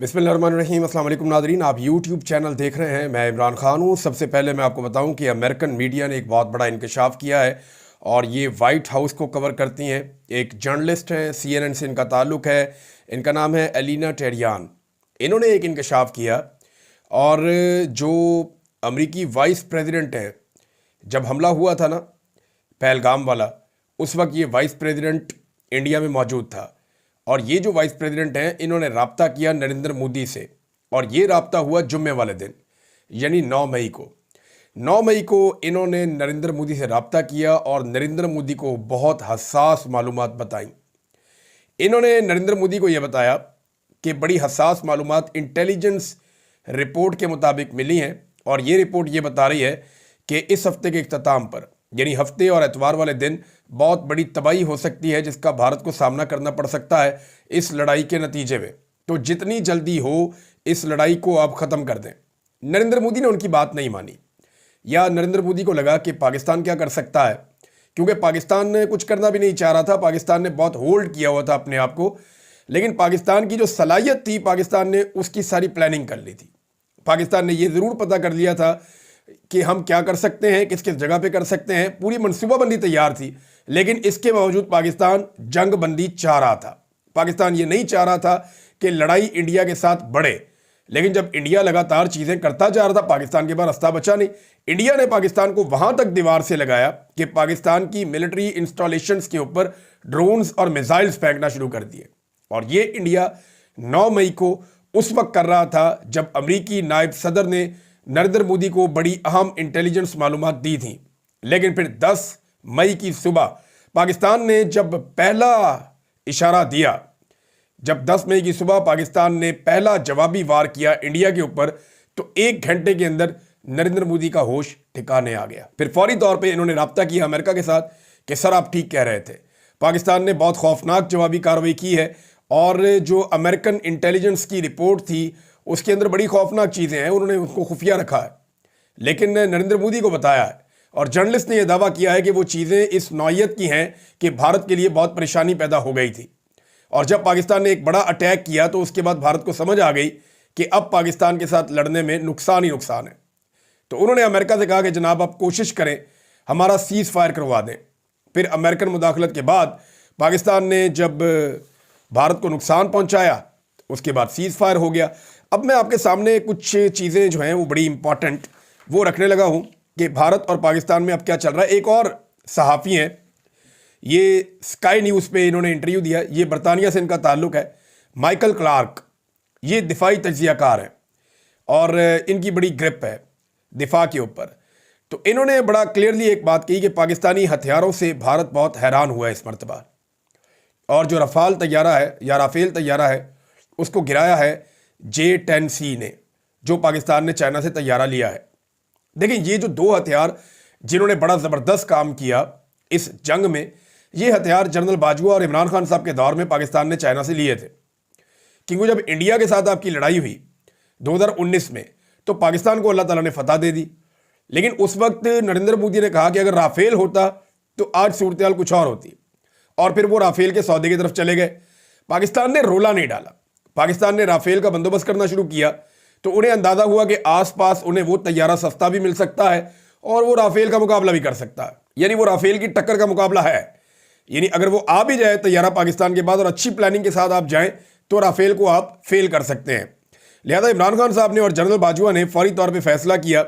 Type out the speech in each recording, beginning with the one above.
बिस्मिल्लाहिर्रहमानिर्रहीम। अस्सलाम वालेकुम नादरीन, आप यूट्यूब चैनल देख रहे हैं। मैं इमरान खान हूँ। सबसे पहले मैं आपको बताऊँ कि अमेरिकन मीडिया ने एक बहुत बड़ा इंकशाफ किया है और ये वाइट हाउस को कवर करती हैं। एक जर्नलिस्ट हैं, CNN से इनका ताल्लुक़ है। इनका नाम है एलिना टेरियान। इन्होंने एक इंकशाफ किया और जो अमरीकी वाइस प्रेसिडेंट हैं, जब हमला हुआ था ना पहलगाम वाला, उस वक्त ये वाइस प्रेसिडेंट इंडिया में मौजूद था और ये जो वाइस प्रेसिडेंट हैं इन्होंने राब्ता किया नरेंद्र मोदी से, और ये राब्ता हुआ जुम्मे वाले दिन यानी 9 मई को। 9 मई को इन्होंने नरेंद्र मोदी से राब्ता किया और नरेंद्र मोदी को बहुत हसास मालूमात बताई। इन्होंने नरेंद्र मोदी को यह बताया कि बड़ी हसास मालूमात इंटेलिजेंस रिपोर्ट के मुताबिक मिली हैं और ये रिपोर्ट ये बता रही है कि इस हफ्ते के इख्तिताम पर यानी हफ्ते और एतवार वाले दिन बहुत बड़ी तबाही हो सकती है जिसका भारत को सामना करना पड़ सकता है इस लड़ाई के नतीजे में। तो जितनी जल्दी हो इस लड़ाई को आप ख़त्म कर दें। नरेंद्र मोदी ने उनकी बात नहीं मानी, या नरेंद्र मोदी को लगा कि पाकिस्तान क्या कर सकता है, क्योंकि पाकिस्तान ने कुछ करना भी नहीं चाह रहा था। पाकिस्तान ने बहुत होल्ड किया हुआ था अपने आप को, लेकिन पाकिस्तान की जो सलाहियत थी पाकिस्तान ने उसकी सारी प्लानिंग कर ली थी। पाकिस्तान ने ये ज़रूर पता कर लिया था कि हम क्या कर सकते हैं, किस किस जगह पे कर सकते हैं। पूरी मनसूबाबंदी तैयार थी, लेकिन इसके बावजूद पाकिस्तान जंग बंदी चाह रहा था। पाकिस्तान ये नहीं चाह रहा था कि लड़ाई इंडिया के साथ बढ़े, लेकिन जब इंडिया लगातार चीज़ें करता जा रहा था पाकिस्तान के पास रास्ता बचा नहीं। इंडिया ने पाकिस्तान को वहां तक दीवार से लगाया कि पाकिस्तान की मिलिट्री इंस्टॉलेशंस के ऊपर ड्रोन्स और मिसाइल्स फेंकना शुरू कर दिए। और ये इंडिया 9 मई को उस वक्त कर रहा था जब अमरीकी नायब सदर ने नरेंद्र मोदी को बड़ी अहम इंटेलिजेंस मालूमात दी थी। लेकिन फिर 10 मई की सुबह पाकिस्तान ने जब पहला इशारा दिया, जब 10 मई की सुबह पाकिस्तान ने पहला जवाबी वार किया इंडिया के ऊपर, तो 1 घंटे के अंदर नरेंद्र मोदी का होश ठिकाने आ गया। फिर फौरी तौर पे इन्होंने राब्ता किया अमेरिका के साथ कि सर आप ठीक कह रहे थे, पाकिस्तान ने बहुत खौफनाक जवाबी कार्रवाई की है और जो अमेरिकन इंटेलिजेंस की रिपोर्ट थी उसके अंदर बड़ी खौफनाक चीज़ें हैं, उन्होंने उसको खुफिया रखा है। लेकिन नरेंद्र मोदी को बताया है और जर्नलिस्ट ने यह दावा किया है कि वो चीज़ें इस नौयत की हैं कि भारत के लिए बहुत परेशानी पैदा हो गई थी। और जब पाकिस्तान ने एक बड़ा अटैक किया तो उसके बाद भारत को समझ आ गई कि अब पाकिस्तान के साथ लड़ने में नुकसान ही नुकसान है। तो उन्होंने अमेरिका से कहा कि जनाब आप कोशिश करें हमारा सीज़ फायर करवा दें। फिर अमेरिकन मुदाखलत के बाद पाकिस्तान ने जब भारत को नुकसान पहुँचाया उसके बाद सीज़ फायर हो गया। अब मैं आपके सामने कुछ चीज़ें जो हैं वो बड़ी इंपॉर्टेंट वो रखने लगा हूँ कि भारत और पाकिस्तान में अब क्या चल रहा है। एक और सहाफ़ी हैं, ये स्काई न्यूज़ पे इन्होंने इंटरव्यू दिया। ये बरतानिया से इनका ताल्लुक़ है, माइकल क्लार्क। ये दिफाई तज्ज़ियाकार हैं और इनकी बड़ी ग्रिप है दिफा के ऊपर। तो इन्होंने बड़ा क्लियरली एक बात कही कि पाकिस्तानी हथियारों से भारत बहुत हैरान हुआ है इस मरतबा, और जो रफ़ाल तैयारा है या राफेल तैयारा है उसको गिराया है J-10C ने, जो पाकिस्तान ने चाइना से तैयारा लिया है। देखिए ये जो 2 हथियार जिन्होंने बड़ा ज़बरदस्त काम किया इस जंग में, ये हथियार जनरल बाजवा और इमरान खान साहब के दौर में पाकिस्तान ने चाइना से लिए थे। क्योंकि जब इंडिया के साथ आपकी लड़ाई हुई 2019 में तो पाकिस्तान को अल्लाह ताला ने फतह दे दी। लेकिन उस वक्त नरेंद्र मोदी ने कहा कि अगर राफेल होता तो आज सूरत हाल कुछ और होती, और फिर वो राफेल के सौदे की तरफ चले गए। पाकिस्तान ने रोला नहीं डाला, पाकिस्तान ने राफेल का बंदोबस्त करना शुरू किया तो उन्हें अंदाज़ा हुआ कि आसपास उन्हें वो तैयारा सस्ता भी मिल सकता है और वो राफेल का मुकाबला भी कर सकता है। यानी वो राफेल की टक्कर का मुकाबला है। यानी अगर वो आ भी जाए तैयारा पाकिस्तान के बाद और अच्छी प्लानिंग के साथ आप जाएं तो राफेल को आप फेल कर सकते हैं। लिहाजा इमरान खान साहब ने और जनरल बाजवा ने फौरी तौर पर फैसला किया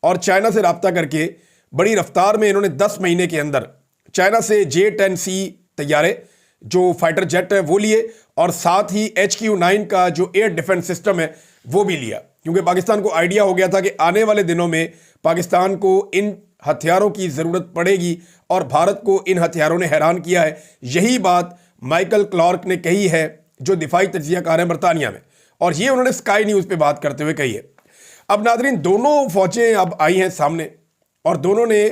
और चाइना से रब्ता करके बड़ी रफ्तार में इन्होंने 10 महीने के अंदर चाइना से J-10C तैयारे जो फाइटर जेट है वो लिए, और साथ ही HQ-9 का जो एयर डिफेंस सिस्टम है वो भी लिया। क्योंकि पाकिस्तान को आइडिया हो गया था कि आने वाले दिनों में पाकिस्तान को इन हथियारों की ज़रूरत पड़ेगी और भारत को इन हथियारों ने हैरान किया है। यही बात माइकल क्लार्क ने कही है जो दिफाई तज्ज़ियाकार हैं बरतानिया में, और ये उन्होंने स्काई न्यूज़ पे बात करते हुए कही है। अब नाज़रीन दोनों फौजें अब आई हैं सामने और दोनों ने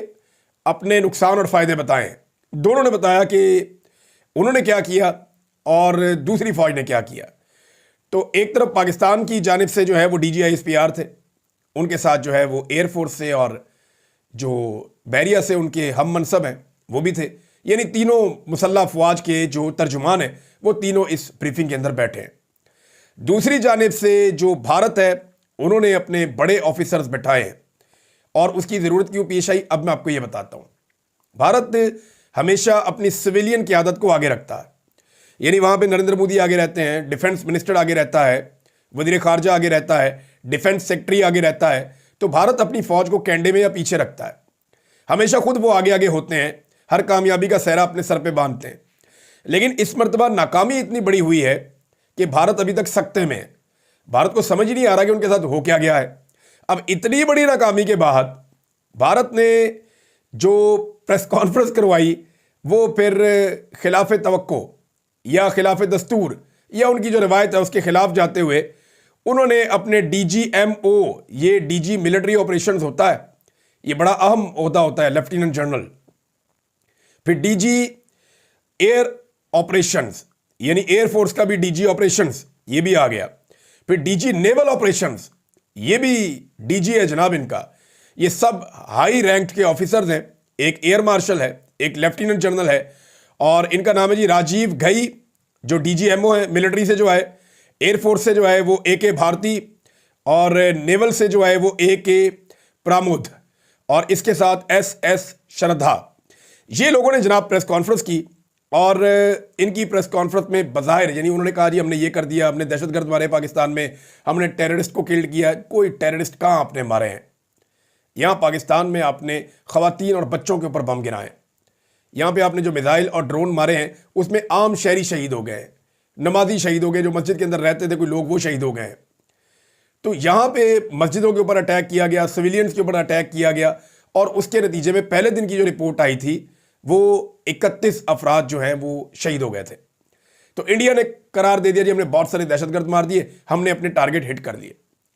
अपने नुकसान और फ़ायदे बताए हैं। दोनों ने बताया कि उन्होंने क्या किया और दूसरी फौज ने क्या किया। तो एक तरफ पाकिस्तान की जानिब से जो है वो DGISPR थे, उनके साथ जो है वो एयरफोर्स से और जो बैरिया से उनके हम मनसब हैं वो भी थे। यानी तीनों मुसल्लह अफवाज के जो तर्जुमान हैं वो तीनों इस ब्रीफिंग के अंदर बैठे हैं। दूसरी जानिब से जो भारत है उन्होंने अपने बड़े ऑफिसर्स बैठाए हैं और उसकी ज़रूरत क्यों पेश आई, अब मैं आपको ये बताता हूँ। भारत हमेशा अपनी सिविलियन क़यादत को आगे रखता है, यानी वहाँ पे नरेंद्र मोदी आगे रहते हैं, डिफेंस मिनिस्टर आगे रहता है, वज़ीर ख़ारजा आगे रहता है, डिफेंस सेक्रेटरी आगे रहता है। तो भारत अपनी फ़ौज को कैंडे में या पीछे रखता है, हमेशा खुद वो आगे आगे होते हैं, हर कामयाबी का सेहरा अपने सर पे बांधते हैं। लेकिन इस मर्तबा नाकामी इतनी बड़ी हुई है कि भारत अभी तक सख्ते में है। भारत को समझ ही नहीं आ रहा कि उनके साथ हो क्या गया है। अब इतनी बड़ी नाकामी के बाद भारत ने जो प्रेस कॉन्फ्रेंस करवाई वो फिर खिलाफ तवक्को या खिलाफ दस्तूर या उनकी जो रिवायत है उसके खिलाफ जाते हुए उन्होंने अपने DGMO, ये DG मिलिट्री ऑपरेशंस होता है, ये बड़ा अहम ओहदा होता है, लेफ्टिनेंट जनरल, फिर DG एयर ऑपरेशंस यानी एयरफोर्स का भी DG ऑपरेशंस ये भी आ गया, फिर DG नेवल ऑपरेशंस ये भी DG है जनाब इनका। ये सब हाई रैंक के ऑफिसर्स हैं, एक एयर मार्शल है, एक लेफ्टिनेंट जनरल है और इनका नाम है जी राजीव घई, जो DGMO है मिलिट्री से जो है, एयरफोर्स से जो है वो AK भारती और नेवल से जो है वो AK प्रामुद और इसके साथ SS श्रद्धा। ये लोगों ने जनाब प्रेस कॉन्फ्रेंस की और इनकी प्रेस कॉन्फ्रेंस में बज़ाहिर यानी उन्होंने कहा जी हमने ये कर दिया, हमने दहशतगर्द मारे पाकिस्तान में, हमने टेररिस्ट को किल्ड किया। कोई टेररिस्ट कहाँ आपने मारे हैं? यहाँ पाकिस्तान में आपने ख़वातीन और बच्चों के ऊपर बम गिराए, यहाँ पे आपने जो मिसाइल और ड्रोन मारे हैं उसमें आम शहरी शहीद हो गए हैं, नमाजी शहीद हो गए, जो मस्जिद के अंदर रहते थे कोई लोग वो शहीद हो गए हैं। तो यहाँ पे मस्जिदों के ऊपर अटैक किया गया, सिविलियंस के ऊपर अटैक किया गया और उसके नतीजे में पहले दिन की जो रिपोर्ट आई थी वो 31 अफराद जो हैं वो शहीद हो गए थे। तो इंडिया ने करार दे दिया जी हमने बहुत सारे दहशतगर्द मार दिए, हमने अपने टारगेट हिट कर लिए।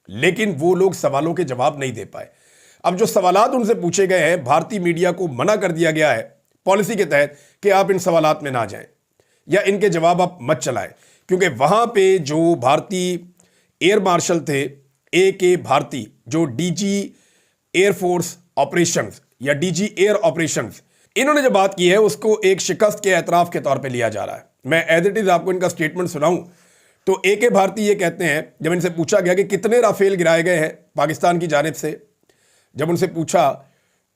लेकिन वो लोग सवालों के जवाब नहीं दे पाए। अब जो सवालात उनसे पूछे गए हैं, भारतीय मीडिया को मना कर दिया गया है पॉलिसी के तहत कि आप इन सवालात में ना जाएं या इनके जवाब आप मत चलाएं, क्योंकि वहां पे जो भारतीय एयर मार्शल थे AK भारती, जो DG एयरफोर्स ऑपरेशंस या DG एयर ऑपरेशंस, इन्होंने जो बात की है उसको एक शिकस्त के एतराफ़ के तौर पे लिया जा रहा है। मैं एज इट इज़ आपको इनका स्टेटमेंट सुनाऊं तो AK भारती ये कहते हैं, जब इनसे पूछा गया कि कितने राफेल गिराए गए हैं पाकिस्तान की जानिब से, जब उनसे पूछा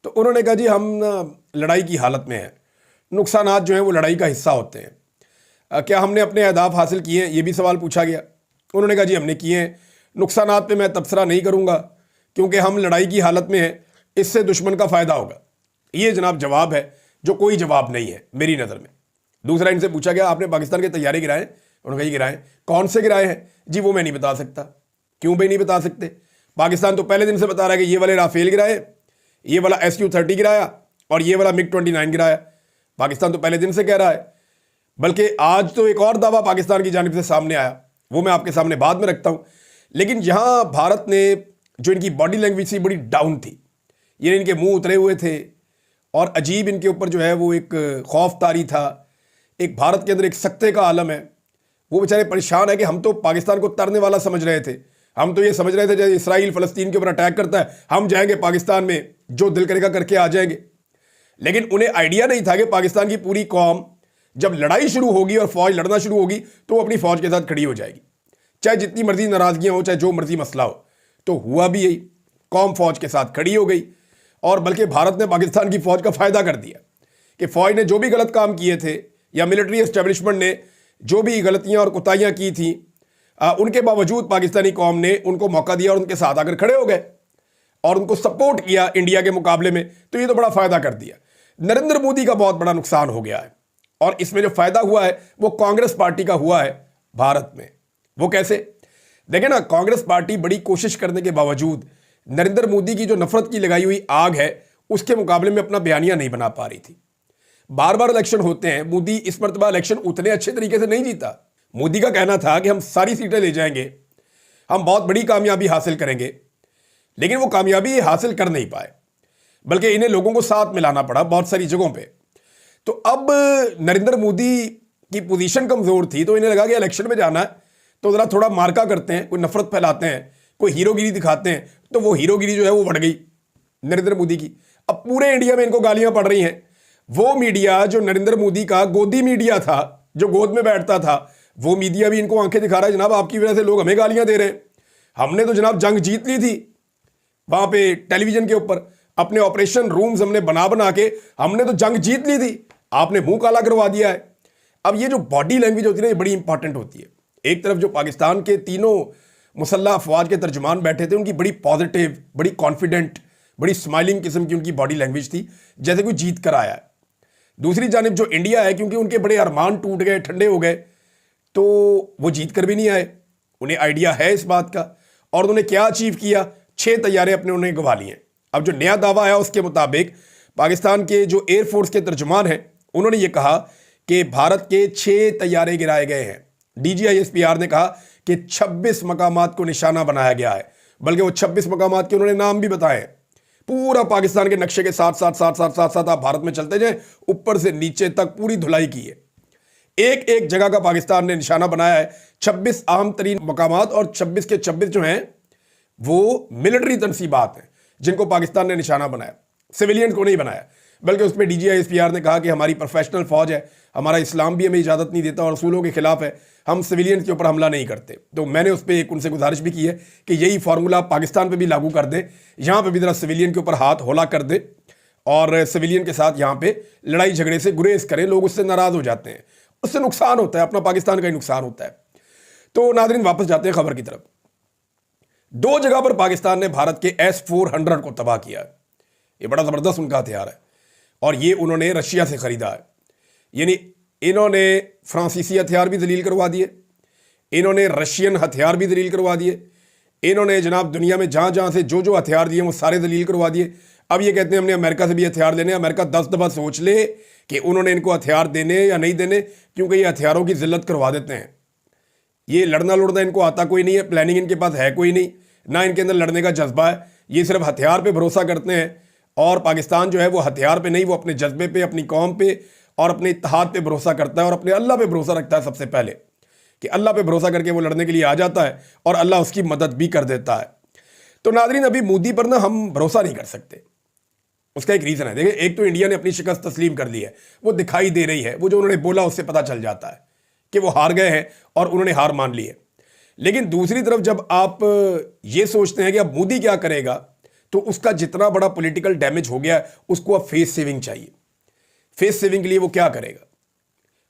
तो उन्होंने कहा जी हम लड़ाई की हालत में हैं, नुकसानात जो हैं वो लड़ाई का हिस्सा होते हैं। क्या हमने अपने अहदाफ हासिल किए हैं, ये भी सवाल पूछा गया। उन्होंने कहा जी हमने किए हैं, नुकसानात पे मैं तबसरा नहीं करूँगा क्योंकि हम लड़ाई की हालत में हैं, इससे दुश्मन का फ़ायदा होगा। ये जनाब जवाब है जो कोई जवाब नहीं है मेरी नज़र में। दूसरा इनसे पूछा गया आपने पाकिस्तान के तैयारे गिराए, उन्होंने कहा गिराए, कौन से गिराए हैं? जी वो मैं नहीं बता सकता। क्यों भाई नहीं बता सकते? पाकिस्तान तो पहले दिन से बता रहा है कि ये वाले राफेल गिराए, ये वाला SU-30 गिराया और ये वाला MiG-29 गिराया। पाकिस्तान तो पहले दिन से कह रहा है, बल्कि आज तो एक और दावा पाकिस्तान की जानिब से सामने आया, वो मैं आपके सामने बाद में रखता हूँ। लेकिन यहाँ भारत ने जो इनकी बॉडी लैंग्वेज थी बड़ी डाउन थी, ये इनके मुंह उतरे हुए थे और अजीब इनके ऊपर जो है वो एक खौफ तारी था, एक भारत के अंदर एक सख्ते का आलम है। वो बेचारे परेशान है कि हम तो पाकिस्तान को तरने वाला समझ रहे थे, हम तो ये समझ रहे थे जैसे इसराइल फ़लस्तीन के ऊपर अटैक करता है हम जाएंगे पाकिस्तान में, जो दिल करेगा करके आ जाएंगे। लेकिन उन्हें आइडिया नहीं था कि पाकिस्तान की पूरी कौम जब लड़ाई शुरू होगी और फौज लड़ना शुरू होगी तो वो अपनी फौज के साथ खड़ी हो जाएगी, चाहे जितनी मर्जी नाराजगियां हो, चाहे जो मर्जी मसला हो। तो हुआ भी यही, कौम फौज के साथ खड़ी हो गई और बल्कि भारत ने पाकिस्तान की फौज का फ़ायदा कर दिया कि फौज ने जो भी गलत काम किए थे या मिलिट्री एस्टेब्लिशमेंट ने जो भी गलतियां और कोताहियां की थी, उनके बावजूद पाकिस्तानी कौम ने उनको मौका दिया और उनके साथ आकर खड़े हो गए और उनको सपोर्ट किया इंडिया के मुकाबले में। तो ये तो बड़ा फ़ायदा कर दिया। नरेंद्र मोदी का बहुत बड़ा नुकसान हो गया है और इसमें जो फ़ायदा हुआ है वो कांग्रेस पार्टी का हुआ है भारत में। वो कैसे? देखें ना, कांग्रेस पार्टी बड़ी कोशिश करने के बावजूद नरेंद्र मोदी की जो नफरत की लगाई हुई आग है उसके मुकाबले में अपना बयानिया नहीं बना पा रही थी। बार बार इलेक्शन होते हैं, मोदी इस मरतबा इलेक्शन उतने अच्छे तरीके से नहीं जीता। मोदी का कहना था कि हम सारी सीटें ले जाएंगे, हम बहुत बड़ी कामयाबी हासिल करेंगे, लेकिन वो कामयाबी हासिल कर नहीं पाए, बल्कि इन्हें लोगों को साथ मिलाना पड़ा बहुत सारी जगहों पे। तो अब नरेंद्र मोदी की पोजीशन कमज़ोर थी तो इन्हें लगा कि इलेक्शन में जाना है तो ज़रा थोड़ा मार्का करते हैं, कोई नफरत फैलाते हैं, कोई हीरोगिरी दिखाते हैं। तो वो हीरोगिरी जो है वो बढ़ गई नरेंद्र मोदी की। अब पूरे इंडिया में इनको गालियां पड़ रही हैं। वो मीडिया जो नरेंद्र मोदी का गोदी मीडिया था, जो गोद में बैठता था, वो मीडिया भी इनको आंखें दिखा रहा है, जनाब आपकी वजह से लोग हमें गालियां दे रहे हैं, हमने तो जनाब जंग जीत ली थी वहां पे टेलीविजन के ऊपर, अपने ऑपरेशन रूम्स हमने बना के हमने तो जंग जीत ली थी, आपने मुंह काला करवा दिया है। अब ये जो बॉडी लैंग्वेज होती है ना, ये बड़ी इंपॉर्टेंट होती है। एक तरफ जो पाकिस्तान के तीनों मुसल्लह अफवाज के तर्जुमान बैठे थे, उनकी बड़ी पॉजिटिव, बड़ी कॉन्फिडेंट, बड़ी स्माइलिंग किस्म की उनकी बॉडी लैंग्वेज थी, जैसे कोई जीत कर आया है। दूसरी जानिब जो इंडिया है, क्योंकि उनके बड़े अरमान टूट गए, ठंडे हो गए, तो वो जीत कर भी नहीं आए, उन्हें आइडिया है इस बात का। और उन्होंने क्या अचीव किया, 6 तैयारे अपने उन्हें गंवा लिए। अब जो नया दावा आया उसके मुताबिक पाकिस्तान के जो एयरफोर्स के तर्जुमान हैं, उन्होंने ये कहा कि भारत के 6 तैयारे गिराए गए हैं। DGISPR ने कहा कि 26 मकामात को निशाना बनाया गया है, बल्कि वो 26 मकामात के उन्होंने नाम भी बताए। पूरा पाकिस्तान के नक्शे के साथ साथ साथ साथ साथ साथ आप भारत में चलते जाएं, ऊपर से नीचे तक पूरी धुलाई की है। एक एक जगह का पाकिस्तान ने निशाना बनाया है। 26 अहम तरीन मकामात, और 26 के 26 जो हैं वो मिलिट्री तनसीबात हैं जिनको पाकिस्तान ने निशाना बनाया, सिविलियंस को नहीं बनाया। बल्कि उस पर DGISPR ने कहा कि हमारी प्रोफेशनल फौज है, हमारा इस्लाम भी हमें इजाज़त नहीं देता और रसूलों के खिलाफ है, हम सिविलियंस के ऊपर हमला नहीं करते। तो मैंने उस पर एक उनसे गुजारिश भी की है कि यही फार्मूला पाकिस्तान पे भी लागू कर दें, यहाँ पे भी ज़रा सिविलियन के ऊपर हाथ होला कर दें और सिविलियन के साथ यहाँ पे लड़ाई झगड़े से गुरेज करें। लोग उससे नाराज़ हो जाते हैं, उससे नुकसान होता है, अपना पाकिस्तान का ही नुकसान होता है। तो नाज़रीन वापस जाते हैं खबर की तरफ। 2 जगह पर पाकिस्तान ने भारत के S-400 को तबाह किया है। ये बड़ा ज़बरदस्त उनका हथियार है और ये उन्होंने रशिया से ख़रीदा है। यानी इन्होंने फ्रांसीसी हथियार भी दलील करवा दिए, इन्होंने रशियन हथियार भी दलील करवा दिए, इन्होंने जनाब दुनिया में जहाँ जहाँ से जो जो हथियार दिए वो सारे दलील करवा दिए। अब ये कहते हैं हमने अमेरिका से भी हथियार लेने। अमेरिका 10 दफ़ा सोच ले कि उन्होंने इनको हथियार देने या नहीं देने, क्योंकि ये हथियारों की ज़िल्लत करवा देते हैं। ये लड़ना लुड़ना इनको आता कोई नहीं है, प्लानिंग इनके पास है कोई नहीं, ना इनके अंदर लड़ने का जज्बा है। ये सिर्फ हथियार पे भरोसा करते हैं। और पाकिस्तान जो है वो हथियार पे नहीं, वो अपने जज्बे पे, अपनी कौम पे और अपने इत्तेहाद पे भरोसा करता है और अपने अल्लाह पे भरोसा रखता है सबसे पहले, कि अल्लाह पे भरोसा करके वो लड़ने के लिए आ जाता है और अल्लाह उसकी मदद भी कर देता है। तो नाज़रीन, अभी मोदी पर ना हम भरोसा नहीं कर सकते। उसका एक रीज़न है। देखिए, एक तो इंडिया ने अपनी शिकस्त तस्लीम कर ली है, वो दिखाई दे रही है, वो जो उन्होंने बोला उससे पता चल जाता है कि वो हार गए हैं और उन्होंने हार मान ली है। लेकिन दूसरी तरफ जब आप ये सोचते हैं कि अब मोदी क्या करेगा, तो उसका जितना बड़ा पॉलिटिकल डैमेज हो गया उसको अब फेस सेविंग चाहिए। फेस सेविंग के लिए वो क्या करेगा?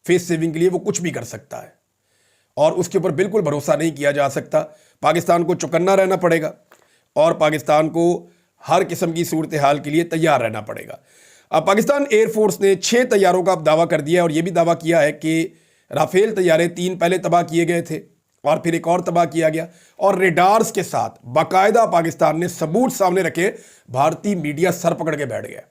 फेस सेविंग के लिए वो कुछ भी कर सकता है और उसके ऊपर बिल्कुल भरोसा नहीं किया जा सकता। पाकिस्तान को चौकन्ना रहना पड़ेगा और पाकिस्तान को हर किस्म की सूरत हाल के लिए तैयार रहना पड़ेगा। अब पाकिस्तान एयरफोर्स ने 6 तैयारों का दावा कर दिया और यह भी दावा किया है कि राफेल तैयारे 3 पहले तबाह किए गए थे और फिर एक और तबाह किया गया, और रेडार्स के साथ बाकायदा पाकिस्तान ने सबूत सामने रखे। भारतीय मीडिया सर पकड़ के बैठ गया।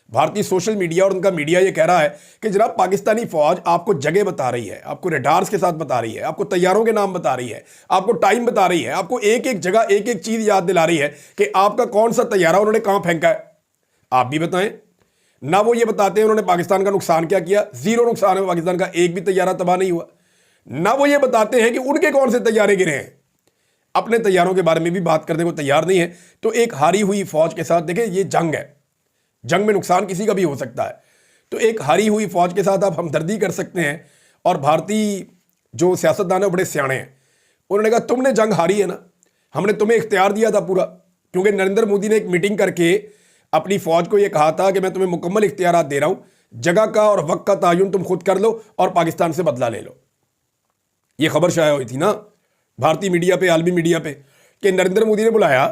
भारतीय सोशल मीडिया और उनका मीडिया ये कह रहा है कि जनाब पाकिस्तानी फौज आपको जगह बता रही है, आपको रेडार्स के साथ बता रही है, आपको तैयारों के नाम बता रही है, आपको टाइम बता रही है, आपको एक एक जगह एक एक चीज याद दिला रही है कि आपका कौन सा तैयारा उन्होंने कहां फेंका है, आप भी बताएं ना। वो ये बताते हैं उन्होंने पाकिस्तान का नुकसान क्या किया, 0 नुकसान है, पाकिस्तान का एक भी तैयारा तबाह नहीं हुआ। ना वो ये बताते हैं कि उनके कौन से तैयारे गिरे हैं, अपने तैयारों के बारे में भी बात करने को तैयार नहीं है। तो एक हारी हुई फौज के साथ, देखिए ये जंग है, जंग में नुकसान किसी का भी हो सकता है, तो एक हारी हुई फौज के साथ आप हमदर्दी कर सकते हैं। और भारतीय जो सियासतदान है बड़े सियाणे हैं, उन्होंने कहा तुमने जंग हारी है ना, हमने तुम्हें इख्तियार दिया था पूरा, क्योंकि नरेंद्र मोदी ने एक मीटिंग करके अपनी फौज को यह कहा था कि मैं तुम्हें मुकम्मल इख्तियारात दे रहा हूं, जगह का और वक्त का तयन तुम खुद कर लो और पाकिस्तान से बदला ले लो। ये खबर शाया हुई थी ना भारतीय मीडिया पे, आलमी मीडिया पे, कि नरेंद्र मोदी ने बुलाया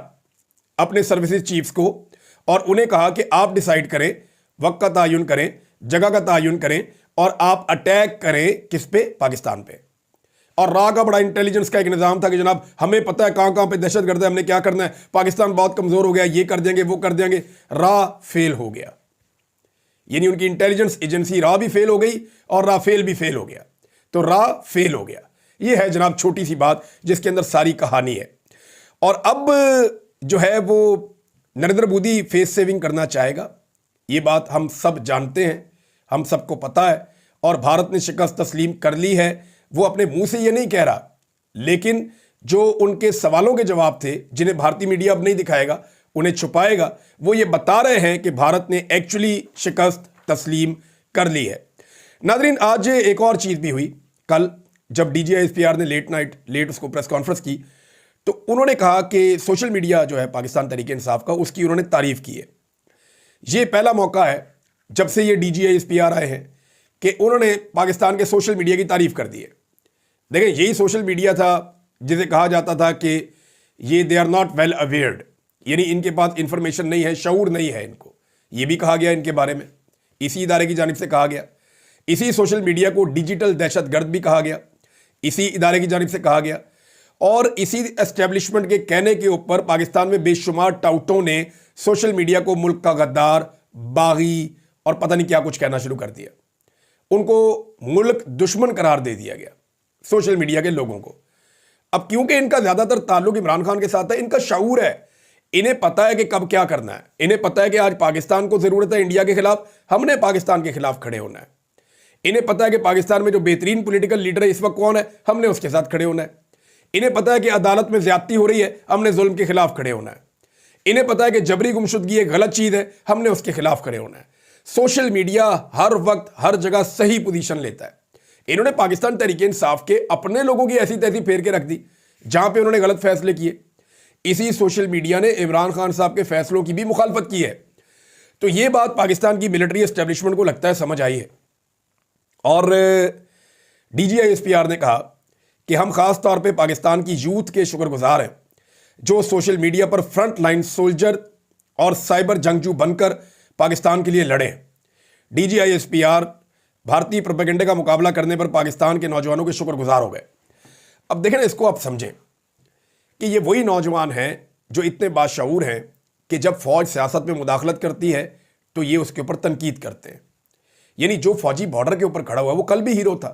अपने सर्विसेज चीफ्स को और उन्हें कहा कि आप डिसाइड करें, वक्त का तयन करें, जगह का तयन करें और आप अटैक करें किस पे, पाकिस्तान पे। और रा का बड़ा इंटेलिजेंस का एक निज़ाम था कि जनाब हमें पता है कहाँ कहाँ पे दहशत गर्द है, हमने क्या करना है, पाकिस्तान बहुत कमज़ोर हो गया, ये कर देंगे वो कर देंगे। रा फेल हो गया, यानी उनकी इंटेलिजेंस एजेंसी रा भी फेल हो गई और राफेल भी फेल हो गया। तो रा फेल हो गया। ये है जनाब छोटी सी बात जिसके अंदर सारी कहानी है। और अब जो है वो नरेंद्र मोदी फेस सेविंग करना चाहेगा, ये बात हम सब जानते हैं, हम सबको पता है। और भारत ने शिकस्त तस्लीम कर ली है, वो अपने मुंह से ये नहीं कह रहा, लेकिन जो उनके सवालों के जवाब थे जिन्हें भारतीय मीडिया अब नहीं दिखाएगा, उन्हें छुपाएगा, वो ये बता रहे हैं कि भारत ने एक्चुअली शिकस्त तस्लीम कर ली है। नाज़रीन, आज एक और चीज़ भी हुई कल, जब DGISPR ने लेट उसको प्रेस कॉन्फ्रेंस की, तो उन्होंने कहा कि सोशल मीडिया जो है पाकिस्तान तहरीक इंसाफ का, उसकी उन्होंने तारीफ की है। ये पहला मौका है जब से ये DGISPR आए हैं कि उन्होंने पाकिस्तान के सोशल मीडिया की तारीफ कर दी है। देखें, यही सोशल मीडिया था जिसे कहा जाता था कि ये they are not well awared, यानी इनके पास इंफॉर्मेशन नहीं है, शऊर नहीं है इनको। ये भी कहा गया इनके बारे में, इसी इदारे की जानिब से कहा गया। इसी सोशल मीडिया को डिजिटल दहशतगर्द भी कहा गया, इसी इदारे की जानिब से कहा गया। और इसी एस्टेब्लिशमेंट के कहने के ऊपर पाकिस्तान में बेशुमार टाउटों ने सोशल मीडिया को मुल्क का गद्दार, बागी और पता नहीं क्या कुछ कहना शुरू कर दिया। उनको मुल्क दुश्मन करार दे दिया गया सोशल मीडिया के लोगों को। अब क्योंकि इनका ज्यादातर ताल्लुक इमरान खान के साथ है, इनका शऊर है, इन्हें पता है कि कब क्या करना है। इन्हें पता है कि आज पाकिस्तान को जरूरत है इंडिया के खिलाफ, हमने पाकिस्तान के खिलाफ खड़े होना है। इन्हें पता है कि पाकिस्तान में जो बेहतरीन पॉलिटिकल लीडर है इस वक्त कौन है, हमने उसके साथ खड़े होना है। इन्हें पता है कि अदालत में ज्यादती हो रही है, हमने जुल्म के खिलाफ खड़े होना है। इन्हें पता है कि जबरी गुमशुदगी एक गलत चीज है, हमने उसके खिलाफ खड़े होना है। सोशल मीडिया हर वक्त हर जगह सही पोजीशन लेता है। इन्होंने पाकिस्तान तहरीक इंसाफ के अपने लोगों की ऐसी तैसी फेर के रख दी जहां पे उन्होंने गलत फैसले किए। इसी सोशल मीडिया ने इमरान खान साहब के फैसलों की भी मुखालफत की है। तो ये बात पाकिस्तान की मिलिट्री एस्टेब्लिशमेंट को लगता है समझ आई है। और DGISPR ने कहा कि हम खास तौर पे पाकिस्तान की यूथ के शुक्रगुजार हैं जो सोशल मीडिया पर फ्रंट लाइन सोल्जर और साइबर जंगजू बनकर पाकिस्तान के लिए लड़े। DGISPR भारतीय प्रोपेगेंडे का मुकाबला करने पर पाकिस्तान के नौजवानों के शुक्रगुजार हो गए। अब देखें ना, इसको आप समझें कि ये वही नौजवान हैं जो इतने बाशऊर हैं कि जब फौज सियासत में मुदाखलत करती है तो ये उसके ऊपर तनकीद करते हैं। यानी जो फौजी बॉर्डर के ऊपर खड़ा हुआ है वो कल भी हीरो था,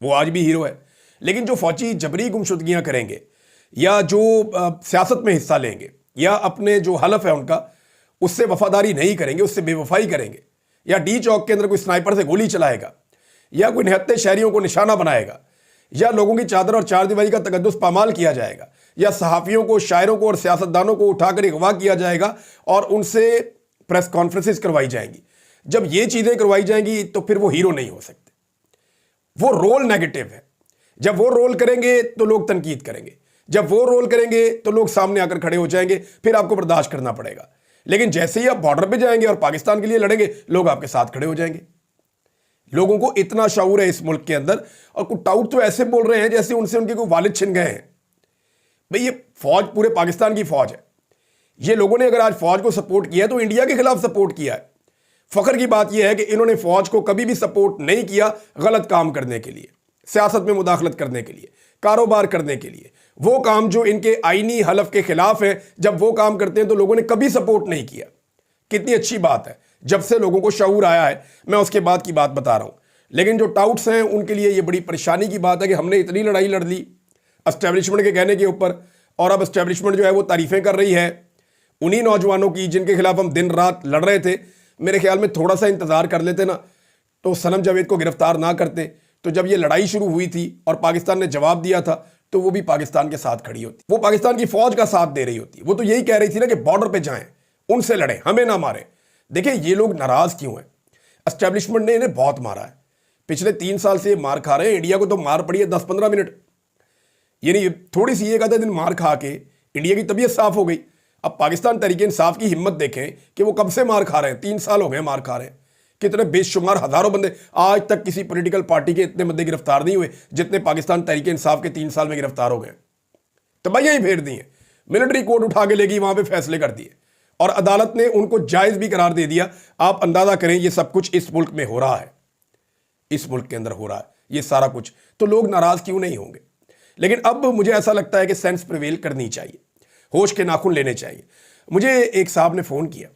वो आज भी हीरो है। लेकिन जो फौजी जबरी गुमशुदगियां करेंगे या जो सियासत में हिस्सा लेंगे या अपने जो हलफ है उनका उससे वफादारी नहीं करेंगे, उससे बेवफाई करेंगे, या डी चौक के अंदर कोई स्नाइपर से गोली चलाएगा या कोई निहत्ते शहरियों को निशाना बनाएगा या लोगों की चादर और चारदीवारी का तकद्दुस पामाल किया जाएगा या सहाफ़ियों को, शायरों को और सियासतदानों को उठाकर अगवा किया जाएगा और उनसे प्रेस कॉन्फ्रेंसेस करवाई जाएंगी। जब ये चीज़ें करवाई जाएंगी तो फिर वो हीरो नहीं हो सकते, वो रोल नेगेटिव है। जब वो रोल करेंगे तो लोग तनकीद करेंगे, जब वो रोल करेंगे तो लोग सामने आकर खड़े हो जाएंगे, फिर आपको बर्दाश्त करना पड़ेगा। लेकिन जैसे ही आप बॉर्डर पे जाएंगे और पाकिस्तान के लिए लड़ेंगे, लोग आपके साथ खड़े हो जाएंगे। लोगों को इतना शऊर है इस मुल्क के अंदर, और कुछ टाउट तो ऐसे बोल रहे हैं जैसे उनसे उनके कोई वालिद छिन गए हैं। भाई ये फौज पूरे पाकिस्तान की फौज है। ये लोगों ने अगर आज फौज को सपोर्ट किया है तो इंडिया के खिलाफ सपोर्ट किया है। फख्र की बात यह है कि इन्होंने फौज को कभी भी सपोर्ट नहीं किया गलत काम करने के लिए, सियासत में मुदाखलत करने के लिए, कारोबार करने के लिए। वो काम जो इनके आईनी हलफ के खिलाफ है, जब वो काम करते हैं तो लोगों ने कभी सपोर्ट नहीं किया। कितनी अच्छी बात है, जब से लोगों को शऊर आया है, मैं उसके बाद की बात बता रहा हूं। लेकिन जो टाउट्स हैं उनके लिए ये बड़ी परेशानी की बात है कि हमने इतनी लड़ाई लड़ ली एस्टेब्लिशमेंट के कहने के ऊपर, और अब एस्टेब्लिशमेंट जो है वो तारीफें कर रही है उन्हीं नौजवानों की जिनके खिलाफ हम दिन रात लड़ रहे थे। मेरे ख्याल में थोड़ा सा इंतजार कर लेते ना तो सनम जावेद को गिरफ्तार ना करते, तो जब ये लड़ाई शुरू हुई थी और पाकिस्तान ने जवाब दिया था तो वो भी पाकिस्तान के साथ खड़ी होती, वो पाकिस्तान की फौज का साथ दे रही होती। वो तो यही कह रही थी ना कि बॉर्डर पे जाएं, उनसे लड़ें, हमें ना मारें। देखिए ये लोग नाराज क्यों हैं? एस्टेब्लिशमेंट ने इन्हें बहुत मारा है, पिछले 3 साल से ये मार खा रहे हैं। इंडिया को तो मार पड़ी है 10-15 मिनट, यानी थोड़ी सी एक आधा दिन मार खा के इंडिया की तबीयत साफ हो गई। अब पाकिस्तान तहरीक इंसाफ की हिम्मत देखें कि वो कब से मार खा रहे हैं, 3 साल हो गए मार खा रहे हैं। कितने बेशुमार हजारों बंदे, आज तक किसी पॉलिटिकल पार्टी के इतने बंदे गिरफ्तार नहीं हुए जितने पाकिस्तान तहरीक इंसाफ के 3 साल में गिरफ्तार हो गए। तबाहियां ही फेर दी हैं, मिलिट्री कोर्ट उठा के लेगी, वहां पे फैसले कर दिए और अदालत ने उनको जायज भी करार दे दिया। आप अंदाजा करें ये सब कुछ इस मुल्क में हो रहा है, इस मुल्क के अंदर हो रहा है ये सारा कुछ, तो लोग नाराज क्यों नहीं होंगे? लेकिन अब मुझे ऐसा लगता है कि सेंस प्रिवेल करनी चाहिए, होश के नाखून लेने चाहिए। मुझे एक साहब ने फ़ोन किया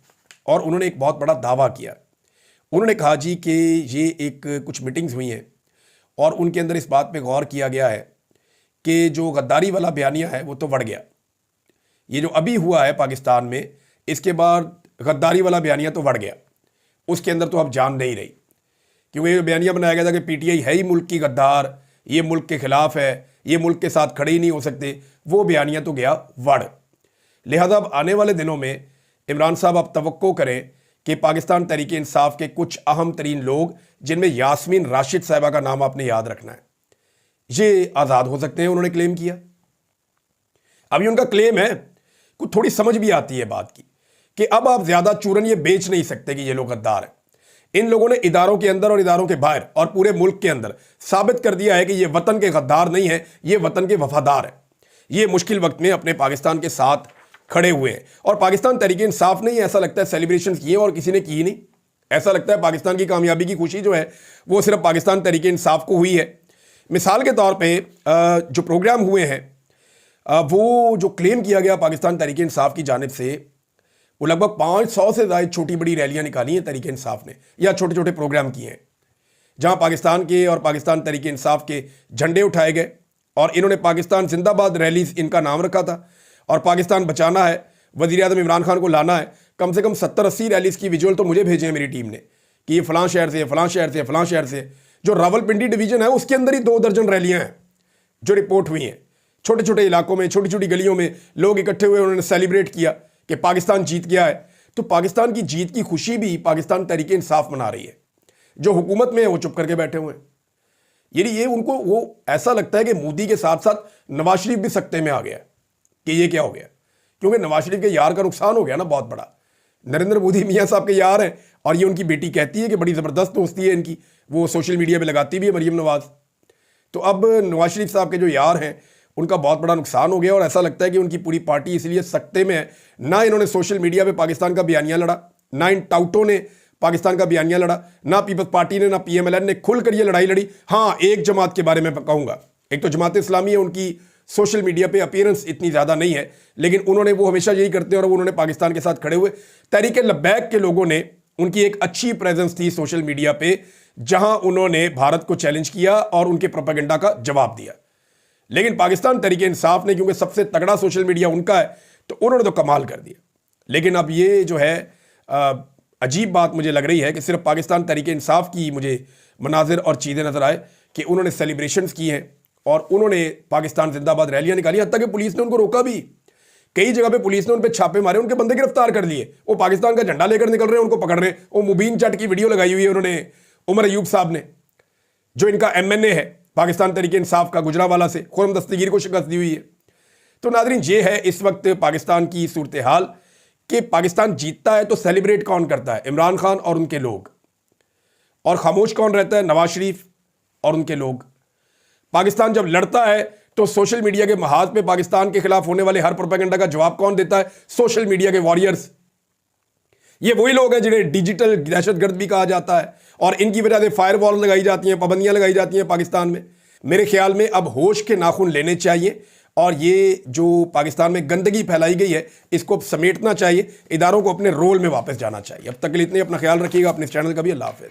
और उन्होंने एक बहुत बड़ा दावा किया। उन्होंने कहा जी कि ये एक कुछ मीटिंग्स हुई हैं और उनके अंदर इस बात पे गौर किया गया है कि जो गद्दारी वाला बयानिया है वो तो बढ़ गया, ये जो अभी हुआ है पाकिस्तान में, इसके बाद गद्दारी वाला बयानिया तो बढ़ गया, उसके अंदर तो अब जान नहीं रही। क्योंकि ये बयानिया बनाया गया था कि PTI है ही मुल्क की गद्दार, ये मुल्क के खिलाफ है, ये मुल्क के साथ खड़े ही नहीं हो सकते, वो बयानिया तो गया वड़। लिहाजा अब आने वाले दिनों में इमरान साहब आप तवक्को करें कि पाकिस्तान तहरीक इंसाफ के कुछ अहम तरीन लोग, जिनमें यास्मीन राशिद साहिबा का नाम आपने याद रखना है, ये आज़ाद हो सकते हैं, उन्होंने क्लेम किया। अब ये उनका क्लेम है, कुछ थोड़ी समझ भी आती है बात की कि अब आप ज़्यादा चूरन ये बेच नहीं सकते कि ये लोग गद्दार हैं। इन लोगों ने इदारों के अंदर और इदारों के बाहर और पूरे मुल्क के अंदर साबित कर दिया है कि ये वतन के गद्दार नहीं है, ये वतन के वफादार हैं। ये मुश्किल वक्त में अपने पाकिस्तान के साथ खड़े हुए हैं। और पाकिस्तान तहरीक इंसाफ ने ऐसा लगता है सेलिब्रेशन किए और किसी ने की नहीं। ऐसा लगता है पाकिस्तान की कामयाबी की खुशी जो है वो सिर्फ पाकिस्तान तहरीक इंसाफ को हुई है। मिसाल के तौर पर जो प्रोग्राम हुए हैं, वो जो क्लेम किया गया पाकिस्तान तहरीक इंसाफ की जानिब से, वो लगभग 500 से ज़्यादा छोटी बड़ी रैलियां निकाली हैं तहरीक इंसाफ ने, या छोटे छोटे प्रोग्राम किए हैं जहां पाकिस्तान के और पाकिस्तान तहरीक इंसाफ के झंडे उठाए गए। और इन्होंने पाकिस्तान जिंदाबाद रैलीज इनका नाम रखा था। और पाकिस्तान बचाना है, वज़ीर आज़म इमरान खान को लाना है। कम से कम 70-80 रैलीज की विजुअल तो मुझे भेजे हैं मेरी टीम ने कि ये फलां शहर से, फलां शहर से, फलां शहर से। जो रावलपिंडी डिवीजन है उसके अंदर ही 2 दर्जन रैलियां हैं जो रिपोर्ट हुई हैं। छोटे छोटे इलाकों में, छोटी छोटी गलियों में लोग इकट्ठे हुए, उन्होंने सेलिब्रेट किया कि पाकिस्तान जीत गया है। तो पाकिस्तान की जीत की खुशी भी पाकिस्तान तहरीक इंसाफ मना रही है। जो हुकूमत में है वो चुप करके बैठे हुए हैं। यानी ये उनको वो ऐसा लगता है कि मोदी के साथ साथ नवाज शरीफ भी सख्ते में आ गया कि ये क्या हो गया, क्योंकि नवाज शरीफ के यार का नुकसान हो गया ना बहुत बड़ा। नरेंद्र मोदी मियाँ साहब के यार हैं और ये उनकी बेटी कहती है कि बड़ी ज़बरदस्त दोस्ती है इनकी, वो सोशल मीडिया पे लगाती भी है मरीम नवाज। तो अब नवाज शरीफ साहब के जो यार हैं उनका बहुत बड़ा नुकसान हो गया और ऐसा लगता है कि उनकी पूरी पार्टी इसलिए सख्ते में है। ना इन्होंने सोशल मीडिया पे पाकिस्तान का बयानिया लड़ा, ना इन टाउटों ने पाकिस्तान का बयानिया लड़ा, ना पीपल्स पार्टी ने, ना PMLN ने खुलकर ये लड़ाई लड़ी। हाँ, एक जमात के बारे में कहूँगा, एक तो जमात इस्लामी है, उनकी सोशल मीडिया पे अपीयरेंस इतनी ज़्यादा नहीं है, लेकिन उन्होंने वो हमेशा यही करते हैं और उन्होंने पाकिस्तान के साथ खड़े हुए। तहरीक लब्बैक के लोगों ने, उनकी एक अच्छी प्रेजेंस थी सोशल मीडिया पे, जहां उन्होंने भारत को चैलेंज किया और उनके प्रोपेगेंडा का जवाब दिया। लेकिन पाकिस्तान तहरीक इंसाफ ने, क्योंकि सबसे तगड़ा सोशल मीडिया उनका है, तो उन्होंने तो कमाल कर दिया। लेकिन अब ये जो है अजीब बात मुझे लग रही है कि सिर्फ पाकिस्तान तहरीक इंसाफ की मुझे मनाजिर और चीज़ें नज़र आए कि उन्होंने सेलिब्रेशंस की हैं और उन्होंने पाकिस्तान जिंदाबाद रैलियां निकाली। हत्ता कि पुलिस ने उनको रोका भी, कई जगह पे पुलिस ने उन पर छापे मारे, उनके बंदे गिरफ्तार कर लिए। वो पाकिस्तान का झंडा लेकर निकल रहे हैं, उनको पकड़ रहे हैं। वो मुबीन चट की वीडियो लगाई हुई है उन्होंने, उमर अयूब साहब ने, जो इनका MNA है पाकिस्तान तहरीक इंसाफ का, गुजरावाला से, खुर्रम दस्तगीर को शिकस्त दी हुई है। तो नाज़रीन, ये है इस वक्त पाकिस्तान की सूरत हाल कि पाकिस्तान जीतता है तो सेलिब्रेट कौन करता है? इमरान खान और उनके लोग। और खामोश कौन रहता है? नवाज शरीफ और उनके लोग। पाकिस्तान जब लड़ता है तो सोशल मीडिया के महाज पे पाकिस्तान के खिलाफ होने वाले हर प्रोपेगेंडा का जवाब कौन देता है? सोशल मीडिया के वॉरियर्स। ये वही लोग हैं जिन्हें डिजिटल दहशतगर्द भी कहा जाता है और इनकी वजह से फायरवॉल लगाई जाती हैं, पाबंदियां लगाई जाती हैं पाकिस्तान में। मेरे ख्याल में अब होश के नाखून लेने चाहिए और ये जो पाकिस्तान में गंदगी फैलाई गई है इसको अब समेटना चाहिए, इदारों को अपने रोल में वापस जाना चाहिए। अब तक के लिए इतने, अपना ख्याल रखिएगा, अपने चैनल का भी। अल्लाह हाफिज़।